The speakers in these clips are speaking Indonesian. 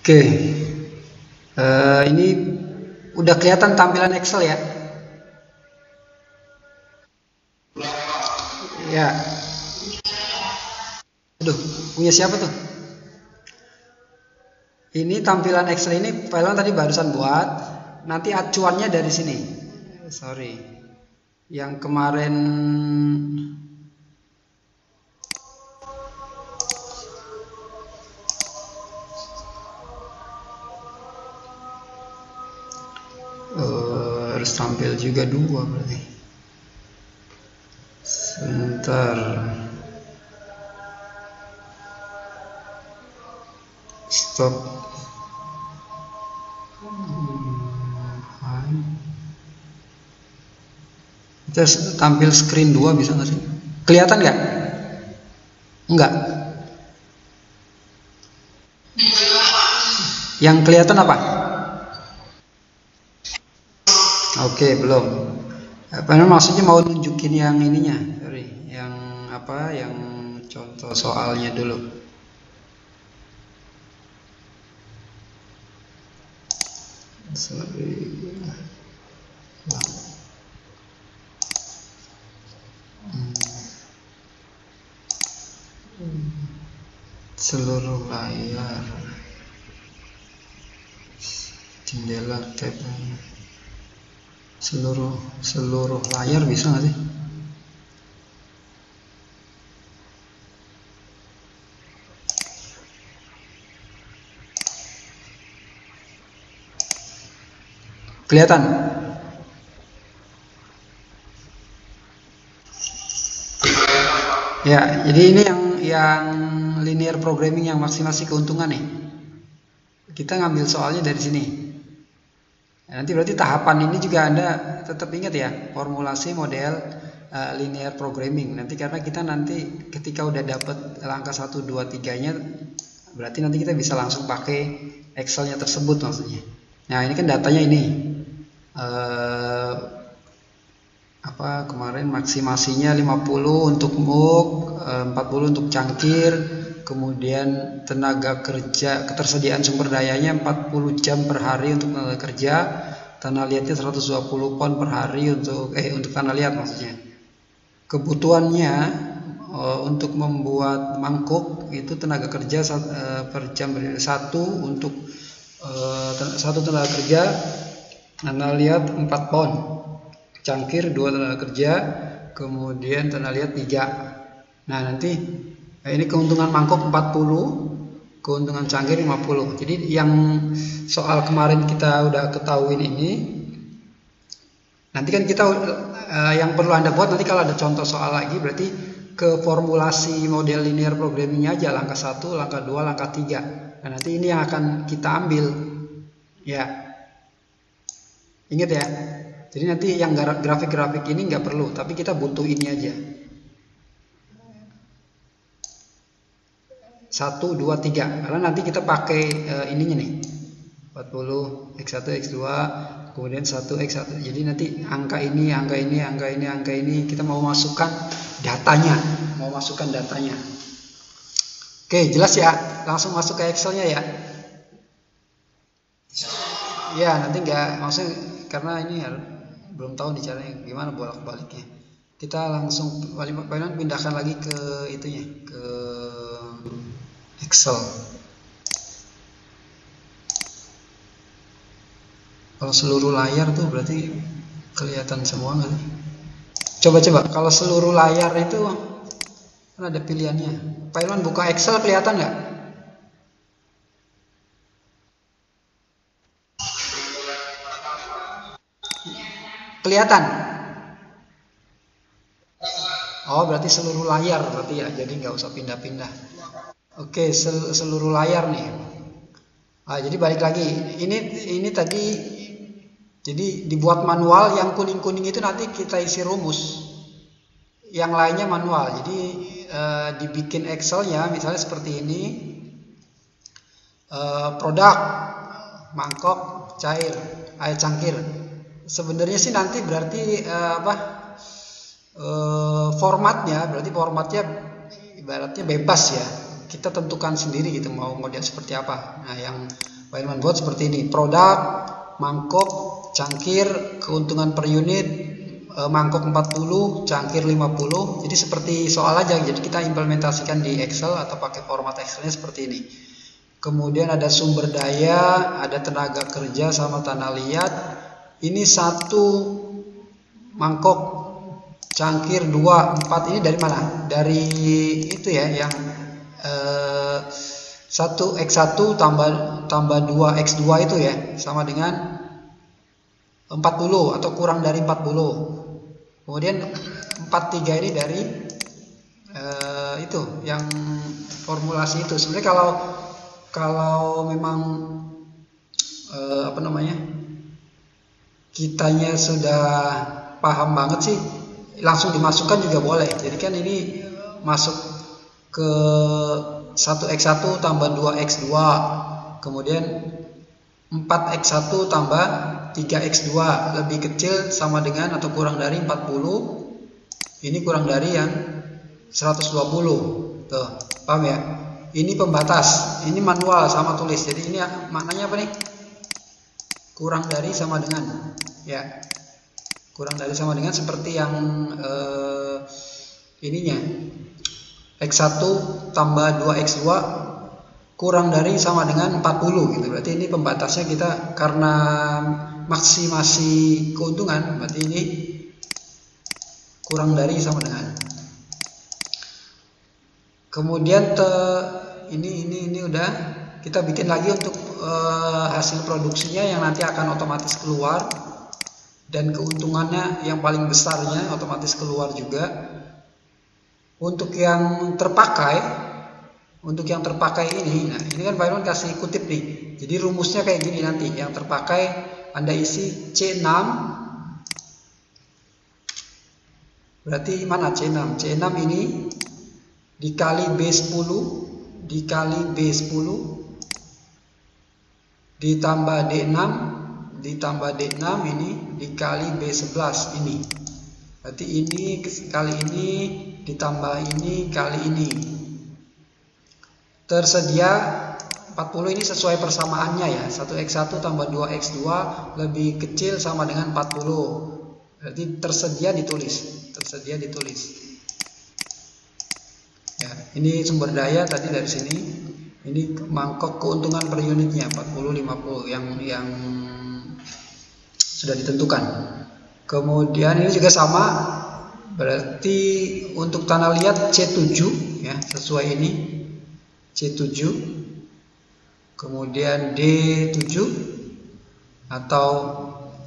Oke, ini udah kelihatan tampilan Excel ya? Ya, aduh, punya siapa tuh? Ini tampilan Excel ini Pak tadi barusan buat. Nanti acuannya dari sini. Sorry. Yang kemarin harus tampil juga dua berarti. Sebentar. Stop. Kita tampil screen 2 bisa nggak sih? Kelihatan nggak? Enggak. Yang kelihatan apa? Oke, belum. Apa maksudnya mau nunjukin yang ininya? Sorry, yang apa? Yang contoh soalnya dulu. Sorry. Seluruh layar, jendela tab, seluruh layar bisa nggak sih? Kelihatan? Ya, jadi ini yang linear programming yang maksimasi keuntungan nih. Kita ngambil soalnya dari sini. Nanti berarti tahapan ini juga Anda tetap ingat ya, formulasi model linear programming. Nanti karena kita nanti ketika udah dapat langkah 1, 2, 3-nya, berarti nanti kita bisa langsung pakai Excel-nya tersebut maksudnya. Nah ini kan datanya ini. Apa kemarin maksimasinya 50 untuk MOOC, 40 untuk cangkir, kemudian tenaga kerja, ketersediaan sumber dayanya 40 jam per hari untuk tenaga kerja, tanah liatnya 120 pon per hari untuk tanah liat maksudnya. Kebutuhannya untuk membuat mangkuk itu tenaga kerja per jam 1 untuk satu tenaga kerja, tanah liat 4 pon. Cangkir 2 tenaga kerja, kemudian tanah liat 3. Nah nanti ini keuntungan mangkok 40, keuntungan cangkir 50. Jadi yang soal kemarin kita udah ketahuin ini, nanti kan kita yang perlu Anda buat nanti kalau ada contoh soal lagi berarti ke formulasi model linear programming aja, langkah 1, langkah 2, langkah 3. Nah nanti ini yang akan kita ambil ya, ingat ya. Jadi nanti yang grafik-grafik ini nggak perlu, tapi kita butuh ini aja. 1, 2, 3. Karena nanti kita pakai ininya nih. 40, X1, X2, kemudian 1, X1. Jadi nanti angka ini, angka ini, angka ini, angka ini, kita mau masukkan datanya. Oke, jelas ya? Langsung masuk ke Excel-nya ya? Ya, nanti nggak, maksudnya karena ini belum tahu nih caranya gimana bolak-baliknya. Kita langsung paling pindahkan lagi ke itunya, ke Excel. Kalau seluruh layar tuh berarti kelihatan semua nggak sih? Coba kalau seluruh layar itu kan ada pilihannya. Pak Irwan buka Excel kelihatan nggak? Kelihatan? Oh berarti seluruh layar berarti ya, jadi nggak usah pindah-pindah. Oke, seluruh layar nih. Jadi balik lagi, ini tadi, jadi dibuat manual, yang kuning-kuning itu nanti kita isi rumus, yang lainnya manual. Jadi dibikin Excel-nya misalnya seperti ini, produk mangkok cair air cangkir. Sebenarnya sih nanti berarti formatnya ibaratnya bebas ya, kita tentukan sendiri gitu mau model seperti apa. Nah yang Pak Ilman buat seperti ini. Produk, mangkok, cangkir, keuntungan per unit, mangkok 40, cangkir 50. Jadi seperti soal aja. Jadi kita implementasikan di Excel atau pakai format Excelnya seperti ini. Kemudian ada sumber daya, ada tenaga kerja sama tanah liat. Ini 1 mangkok, cangkir 2, 4. Ini dari mana? Dari itu ya, yang 1x1 tambah 2x2 itu ya, sama dengan 40 atau kurang dari 40. Kemudian 43 ini dari itu yang formulasi itu. Sebenarnya kalau memang kitanya sudah paham banget sih, langsung dimasukkan juga boleh. Jadi kan ini masuk ke 1x1 tambah 2x2, kemudian 4x1 tambah 3x2 lebih kecil sama dengan atau kurang dari 40. Ini kurang dari yang 120. Tuh, paham ya? Ini pembatas, ini manual sama tulis. Jadi ini maknanya apa nih? Kurang dari sama dengan, ya. Kurang dari sama dengan seperti yang ininya. X1 tambah 2x2 kurang dari sama dengan 40 gitu. Berarti ini pembatasnya kita karena maksimasi keuntungan, berarti ini kurang dari sama dengan. Kemudian ini udah kita bikin lagi untuk hasil produksinya yang nanti akan otomatis keluar, dan keuntungannya yang paling besarnya otomatis keluar juga. Untuk yang terpakai ini, nah ini kan Pak Irwan kasih kutip nih. Jadi rumusnya kayak gini nanti. Yang terpakai Anda isi C6. Berarti mana C6? C6 ini dikali B10 dikali B10 ditambah D6 ini dikali B11 ini. Berarti ini kali ini ditambah ini kali ini. Tersedia 40 ini sesuai persamaannya ya. 1x1 tambah 2x2 lebih kecil sama dengan 40. Berarti tersedia ditulis. Ya, ini sumber daya tadi dari sini. Ini mangkok keuntungan per unitnya 40 50 yang sudah ditentukan. Kemudian ini juga sama, berarti untuk tanah liat C7 ya, sesuai ini C7. Kemudian D7 atau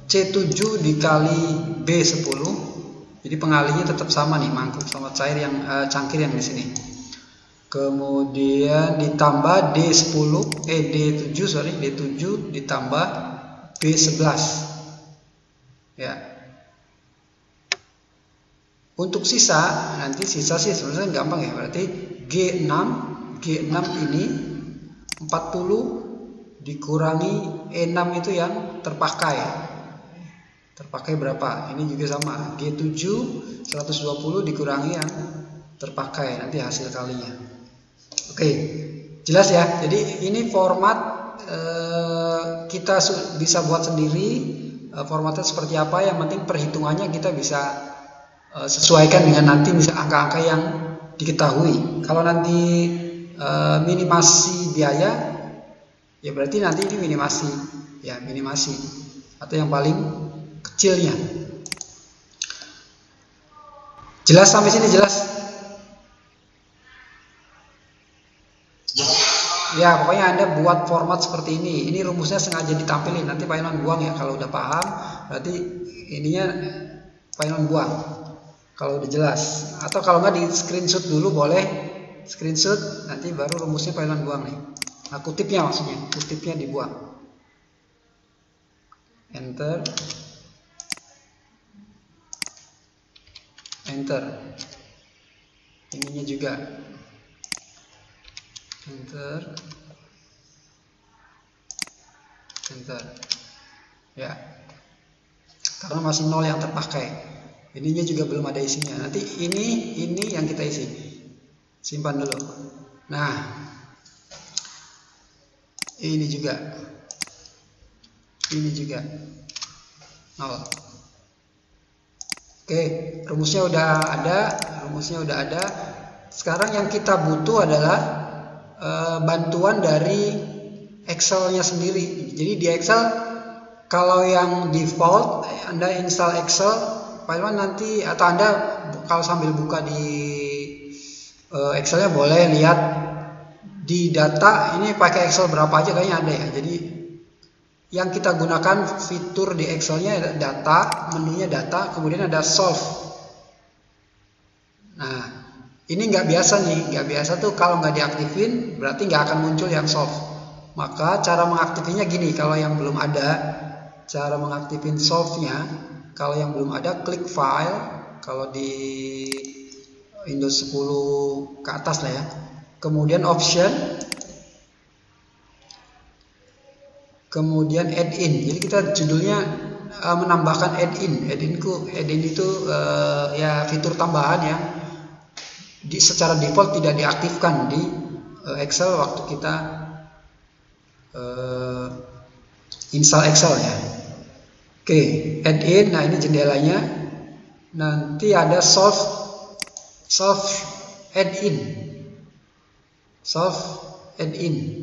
C7 dikali B10. Jadi pengalinya tetap sama nih, mangkuk sama cair yang cangkir yang di sini. Kemudian ditambah D7 ditambah B11. Ya. Untuk sisa, nanti sisa sih sebenarnya gampang ya. Berarti G6 ini 40 dikurangi E6 itu yang terpakai. Terpakai berapa? Ini juga sama. G7 120 dikurangi yang terpakai, nanti hasil kalinya. Oke, jelas ya. Jadi ini format kita bisa buat sendiri. Formatnya seperti apa? Yang penting perhitungannya kita bisa sesuaikan dengan nanti misalnya angka-angka yang diketahui. Kalau nanti minimasi biaya, ya berarti nanti ini minimasi atau yang paling kecilnya. Jelas sampai sini jelas? Ya, pokoknya Anda buat format seperti ini. Ini rumusnya sengaja ditampilin. Nanti Pak Inon buang ya. Kalau udah paham, berarti ininya Pak Inon buang. Kalau udah jelas. Atau kalau nggak di screenshot dulu boleh. Screenshot, nanti baru rumusnya Pak Inon buang nih. Nah, kutipnya maksudnya. Kutipnya dibuang. Enter. Enter. Ininya juga. Enter. Ya, karena masih 0 yang terpakai. Ininya juga belum ada isinya. Nanti ini yang kita isi. Simpan dulu. Nah, Ini juga 0. Oke, rumusnya udah ada. Sekarang yang kita butuh adalah bantuan dari Excel-nya sendiri. Jadi di Excel, kalau yang default Anda install Excel, Pak Irwan nanti, atau Anda kalau sambil buka di Excel-nya boleh lihat di data ini pakai Excel berapa aja, kayaknya ada ya. Jadi yang kita gunakan fitur di Excel-nya ada data, menunya data, kemudian ada solve. Nah, ini nggak biasa tuh, kalau nggak diaktifin berarti nggak akan muncul yang solve. Maka cara mengaktifkannya gini, kalau yang belum ada, cara mengaktifin solve-nya, kalau yang belum ada klik file, kalau di Windows 10 ke atas lah ya, kemudian option, kemudian add-in. Jadi kita judulnya menambahkan add-in. Add-in itu ya fitur tambahan ya. Secara default tidak diaktifkan di Excel waktu kita install Excel ya. Oke, add-in. Nah, ini jendelanya. Nanti ada solve add-in. Solve add-in.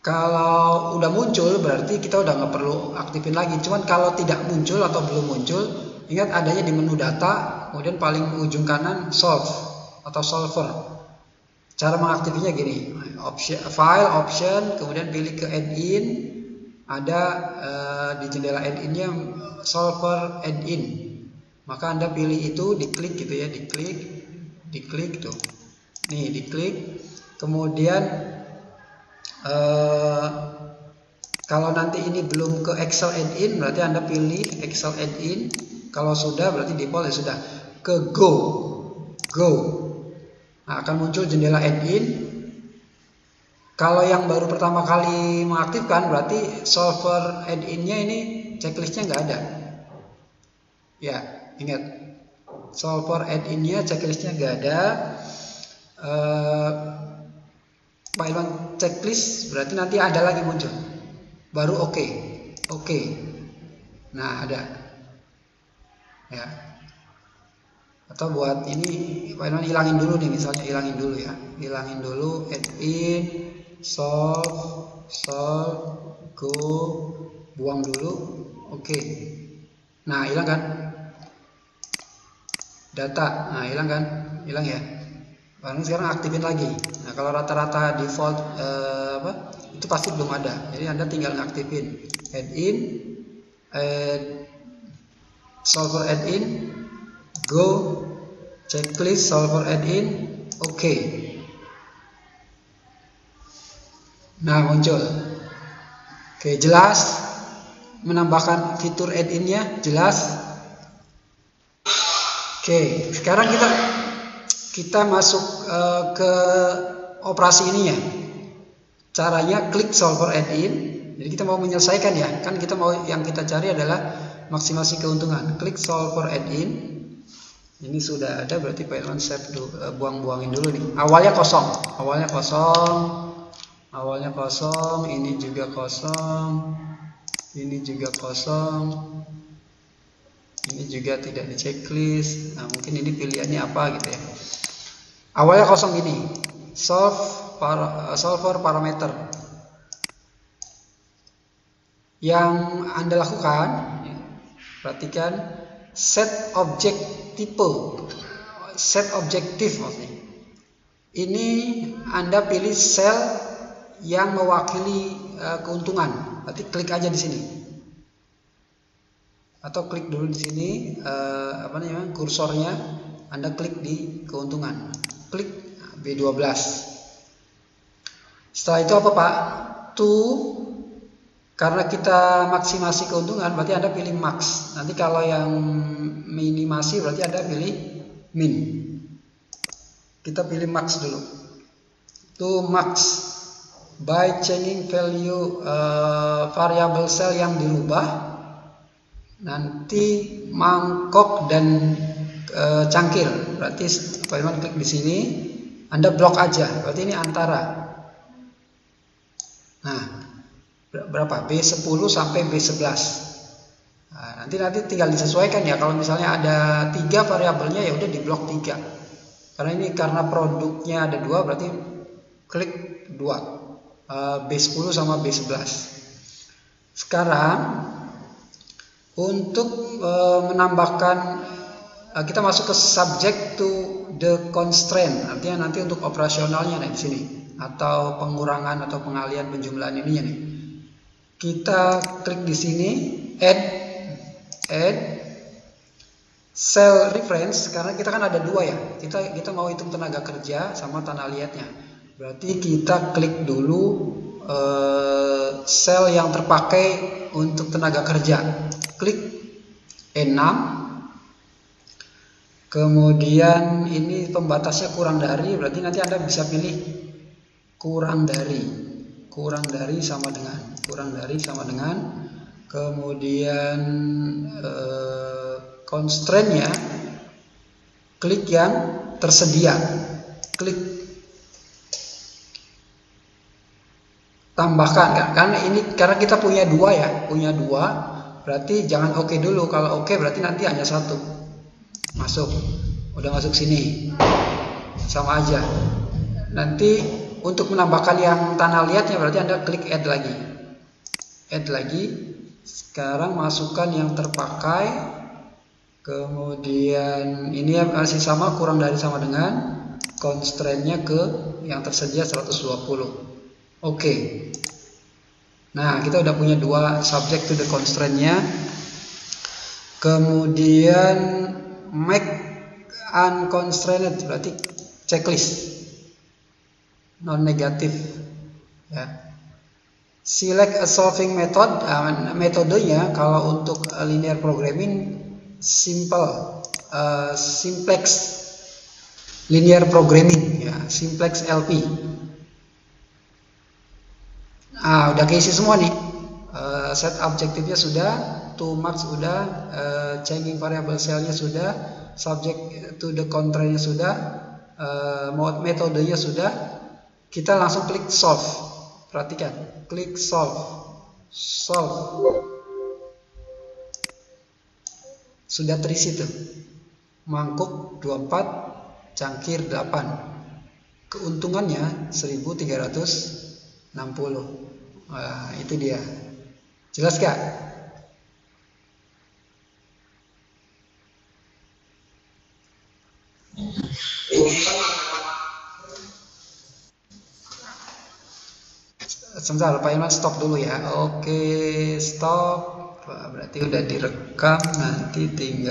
Kalau udah muncul berarti kita udah nggak perlu aktifin lagi. Cuman kalau tidak muncul atau belum muncul, ingat adanya di menu data, kemudian paling ujung kanan solve atau solver. Cara mengaktifnya gini, file option, kemudian pilih ke add-in, ada di jendela add-innya solver add-in. Maka Anda pilih itu, diklik gitu ya, diklik tuh. Nih, diklik. Kemudian kalau nanti ini belum ke Excel add-in, berarti Anda pilih Excel add-in. Kalau sudah berarti default ya sudah. Ke go. Nah, akan muncul jendela add-in. Kalau yang baru pertama kali mengaktifkan, berarti solver add-innya ini checklistnya nggak ada. Ya, ingat, solver add-innya checklistnya nggak ada. Pak Irwan checklist berarti nanti ada lagi muncul, baru oke. Nah, ada ya. Atau buat ini Pak Irwan hilangin dulu nih, misalnya hilangin dulu add-in, solve, go, buang dulu, oke. Nah, hilang kan data, hilang ya. Sekarang aktifin lagi. Nah, kalau rata-rata default itu pasti belum ada. Jadi Anda tinggal ngaktifin add-in, solver add-in, go, checklist solver add-in, oke. Nah, muncul. Oke, jelas. Menambahkan fitur add-innya jelas. Oke, sekarang kita masuk ke operasi ini ya. Caranya klik solver add-in. Jadi kita mau menyelesaikan ya. Kan yang kita cari adalah maksimasi keuntungan. Klik solver add-in. Ini sudah ada, berarti Pak Irwan save dulu, buang-buangin dulu nih. Awalnya kosong, ini juga kosong. Ini juga kosong. Ini juga tidak di checklist. Nah, mungkin ini pilihannya apa gitu ya. Awalnya kosong gini, solver parameter. Yang Anda lakukan, perhatikan, set objektif maksudnya. Ini Anda pilih sel yang mewakili keuntungan. Berarti klik aja di sini. Atau klik dulu di sini, kursornya Anda klik di keuntungan. Klik B12. Setelah itu apa Pak? Karena kita maksimasi keuntungan, berarti Anda pilih max. Nanti kalau yang minimasi berarti Anda pilih min. Kita pilih max dulu. Max. By changing value variable cell yang dirubah, nanti mangkok dan cangkir. Berarti Pak Irwan klik di sini, Anda blok aja. Berarti ini antara. Nah, berapa? B10 sampai B11. Nah, nanti tinggal disesuaikan ya. Kalau misalnya ada 3 variabelnya, ya udah di blok 3. Karena produknya ada 2, berarti klik 2. B10 sama B11. Sekarang untuk menambahkan, kita masuk ke subject to the constraint. Artinya nanti untuk operasionalnya di sini, atau pengurangan atau pengalihan penjumlahan ininya nih. Kita klik di sini add cell reference, karena kita kan ada 2 ya. Kita mau hitung tenaga kerja sama tanah liatnya. Berarti kita klik dulu sel yang terpakai untuk tenaga kerja. Klik E6. Kemudian ini pembatasnya kurang dari, berarti nanti Anda bisa pilih kurang dari sama dengan. Kemudian constraint-nya klik yang tersedia, klik tambahkan, karena kita punya 2 ya, berarti jangan oke dulu. Kalau oke berarti nanti hanya 1 masuk, udah masuk sini, sama aja. Nanti untuk menambahkan yang tanah liatnya, berarti Anda klik add lagi. Sekarang masukkan yang terpakai, kemudian ini masih sama, kurang dari sama dengan, constraint-nya ke yang tersedia 120. Oke. Nah, kita udah punya 2 subject to the constraint-nya. Kemudian make unconstrained, berarti checklist non negatif ya. Select a solving method. Metodenya kalau untuk linear programming simplex linear programming ya, simplex LP. Udah keisi semua nih. Set objektifnya sudah, to marks sudah, changing variable cell-nya sudah, subject to the constraint-nya sudah, metodenya sudah. Kita langsung klik solve. Perhatikan, klik solve. Sudah terisi tuh. Mangkuk 24, cangkir 8. Keuntungannya 1.360. Itu dia. Jelas gak? Sebentar, Pak Iman stop dulu ya. Oke, stop. Berarti udah direkam, nanti tinggal